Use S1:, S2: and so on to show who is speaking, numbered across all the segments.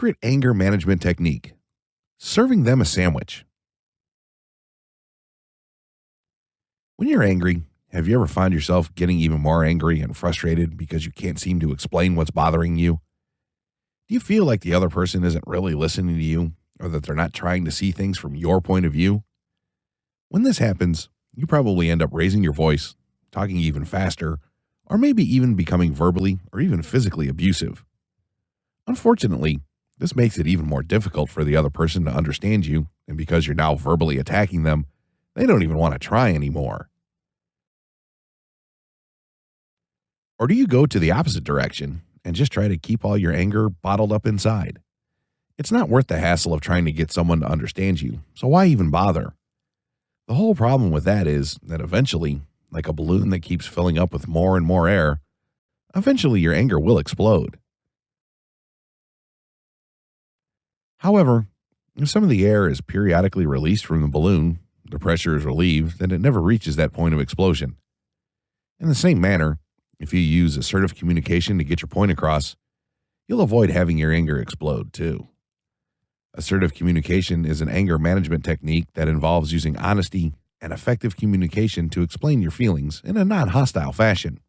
S1: secret anger management technique: serving them a sandwich. When you're angry, have you ever found yourself getting even more angry and frustrated because you can't seem to explain what's bothering you? Do you feel like the other person isn't really listening to you, or that they're not trying to see things from your point of view? When this happens, you probably end up raising your voice, talking even faster, or maybe even becoming verbally or even physically abusive. Unfortunately, this makes it even more difficult for the other person to understand you, and because you're now verbally attacking them, they don't even want to try anymore. Or do you go to the opposite direction and just try to keep all your anger bottled up inside? It's not worth the hassle of trying to get someone to understand you, so why even bother? The whole problem with that is that eventually, like a balloon that keeps filling up with more and more air, eventually your anger will explode. However, if some of the air is periodically released from the balloon, the pressure is relieved, then it never reaches that point of explosion. In the same manner, if you use assertive communication to get your point across, you'll avoid having your anger explode too. Assertive communication is an anger management technique that involves using honesty and effective communication to explain your feelings in a non-hostile fashion.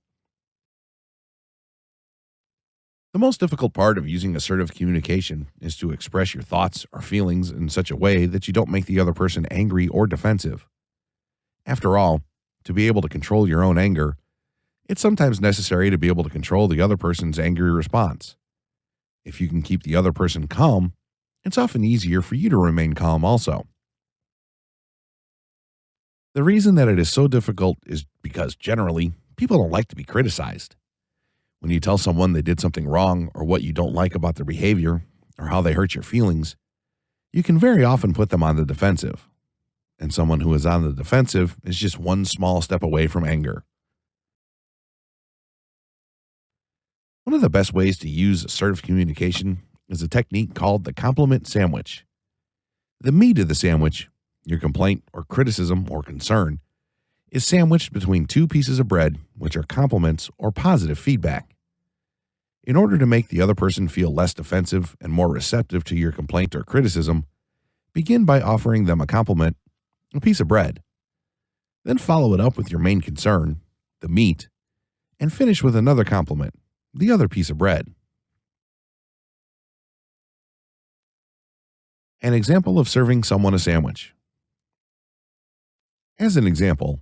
S1: The most difficult part of using assertive communication is to express your thoughts or feelings in such a way that you don't make the other person angry or defensive. After all, to be able to control your own anger, it's sometimes necessary to be able to control the other person's angry response. If you can keep the other person calm, it's often easier for you to remain calm also. The reason that it is so difficult is because generally, people don't like to be criticized. When you tell someone they did something wrong or what you don't like about their behavior or how they hurt your feelings, you can very often put them on the defensive. And someone who is on the defensive is just one small step away from anger. One of the best ways to use assertive communication is a technique called the compliment sandwich. The meat of the sandwich, your complaint or criticism or concern, is sandwiched between two pieces of bread, which are compliments or positive feedback. In order to make the other person feel less defensive and more receptive to your complaint or criticism, begin by offering them a compliment, a piece of bread. Then follow it up with your main concern, the meat, and finish with another compliment, the other piece of bread. An example of serving someone a sandwich. As an example,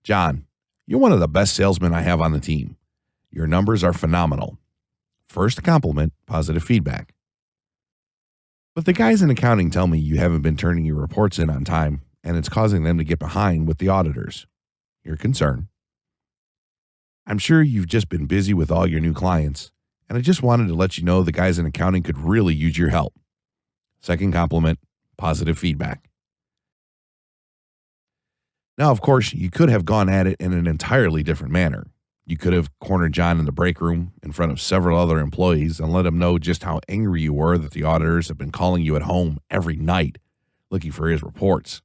S1: John, you're one of the best salesmen I have on the team. Your numbers are phenomenal. First compliment, positive feedback. But the guys in accounting tell me you haven't been turning your reports in on time, and it's causing them to get behind with the auditors. Your concern. I'm sure you've just been busy with all your new clients, and I just wanted to let you know the guys in accounting could really use your help. Second compliment, positive feedback. Now, of course, you could have gone at it in an entirely different manner. You could have cornered John in the break room in front of several other employees and let him know just how angry you were that the auditors have been calling you at home every night looking for his reports.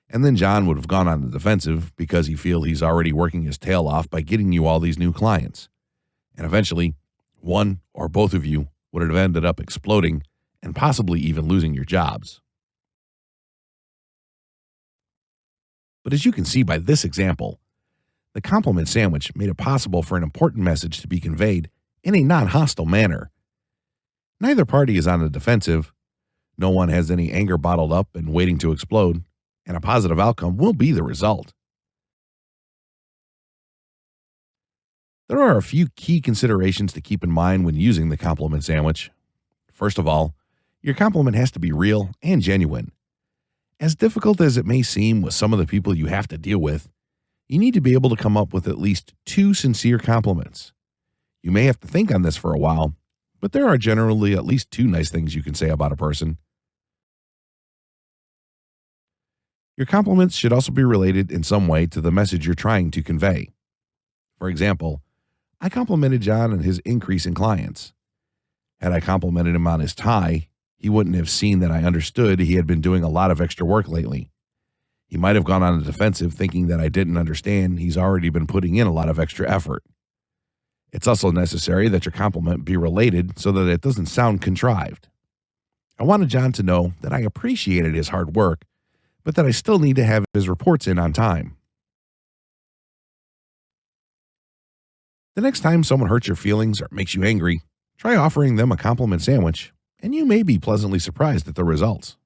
S1: And then John would have gone on the defensive because he feels he's already working his tail off by getting you all these new clients. And eventually, one or both of you would have ended up exploding and possibly even losing your jobs. But as you can see by this example, the compliment sandwich made it possible for an important message to be conveyed in a non-hostile manner. Neither party is on the defensive, no one has any anger bottled up and waiting to explode, and a positive outcome will be the result. There are a few key considerations to keep in mind when using the compliment sandwich. First of all, your compliment has to be real and genuine. As difficult as it may seem with some of the people you have to deal with, you need to be able to come up with at least 2 sincere compliments. You may have to think on this for a while, but there are generally at least 2 nice things you can say about a person. Your compliments should also be related in some way to the message you're trying to convey. For example, I complimented John on his increase in clients. Had I complimented him on his tie, he wouldn't have seen that I understood he had been doing a lot of extra work lately. He might have gone on the defensive thinking that I didn't understand he's already been putting in a lot of extra effort. It's also necessary that your compliment be related so that it doesn't sound contrived. I wanted John to know that I appreciated his hard work, but that I still need to have his reports in on time. The next time someone hurts your feelings or makes you angry, try offering them a compliment sandwich, and you may be pleasantly surprised at the results.